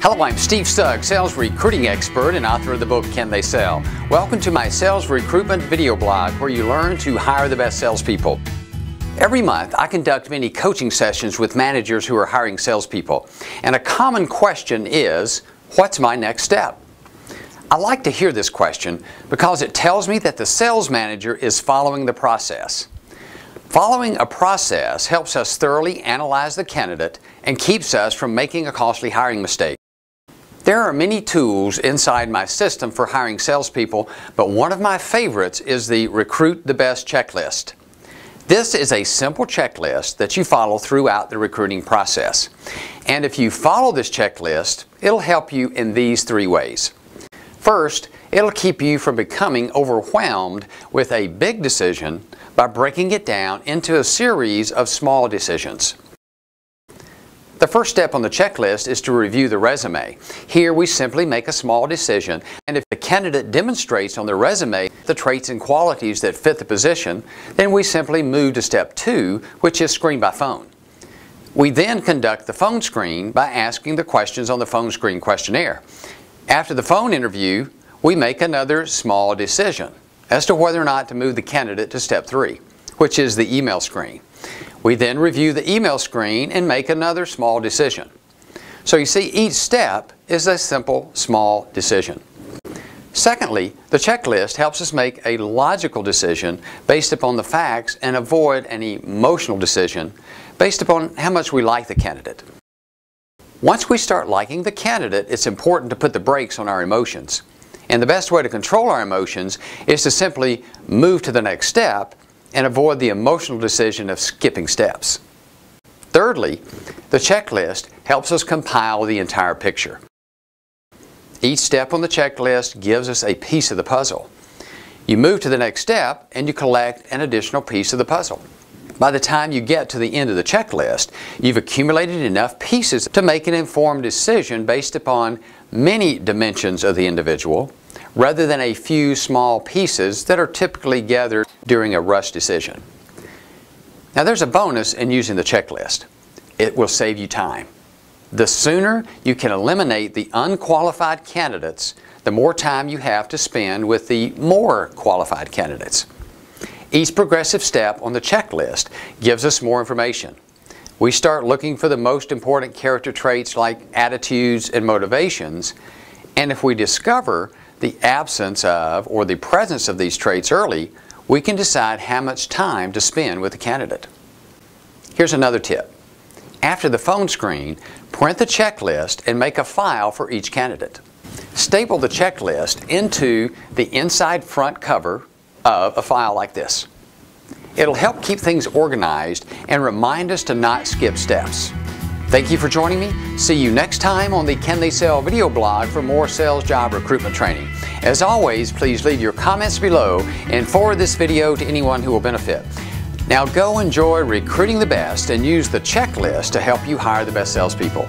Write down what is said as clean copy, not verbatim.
Hello, I'm Steve Sugg, sales recruiting expert and author of the book, Can They Sell? Welcome to my sales recruitment video blog where you learn to hire the best salespeople. Every month, I conduct many coaching sessions with managers who are hiring salespeople. And a common question is, what's my next step? I like to hear this question because it tells me that the sales manager is following the process. Following a process helps us thoroughly analyze the candidate and keeps us from making a costly hiring mistake. There are many tools inside my system for hiring salespeople, but one of my favorites is the Recruit the Best checklist. This is a simple checklist that you follow throughout the recruiting process. And if you follow this checklist, it'll help you in these three ways. First, it'll keep you from becoming overwhelmed with a big decision by breaking it down into a series of small decisions. The first step on the checklist is to review the resume. Here we simply make a small decision, and if the candidate demonstrates on the resume the traits and qualities that fit the position, then we simply move to step 2, which is screen by phone. We then conduct the phone screen by asking the questions on the phone screen questionnaire. After the phone interview, we make another small decision as to whether or not to move the candidate to step 3, which is the email screen. We then review the email screen and make another small decision. So you see, each step is a simple, small decision. Secondly, the checklist helps us make a logical decision based upon the facts and avoid an emotional decision based upon how much we like the candidate. Once we start liking the candidate, it's important to put the brakes on our emotions. And the best way to control our emotions is to simply move to the next step and avoid the emotional decision of skipping steps. Thirdly, the checklist helps us compile the entire picture. Each step on the checklist gives us a piece of the puzzle. You move to the next step and you collect an additional piece of the puzzle. By the time you get to the end of the checklist, you've accumulated enough pieces to make an informed decision based upon many dimensions of the individual, rather than a few small pieces that are typically gathered during a rush decision. Now there's a bonus in using the checklist. It will save you time. The sooner you can eliminate the unqualified candidates, the more time you have to spend with the more qualified candidates. Each progressive step on the checklist gives us more information. We start looking for the most important character traits like attitudes and motivations, and if we discover the absence of or the presence of these traits early, we can decide how much time to spend with the candidate. Here's another tip. After the phone screen, print the checklist and make a file for each candidate. Staple the checklist into the inside front cover of a file like this. It'll help keep things organized and remind us to not skip steps. Thank you for joining me. See you next time on the Can They Sell video blog for more sales job recruitment training. As always, please leave your comments below and forward this video to anyone who will benefit. Now go enjoy recruiting the best and use the checklist to help you hire the best salespeople.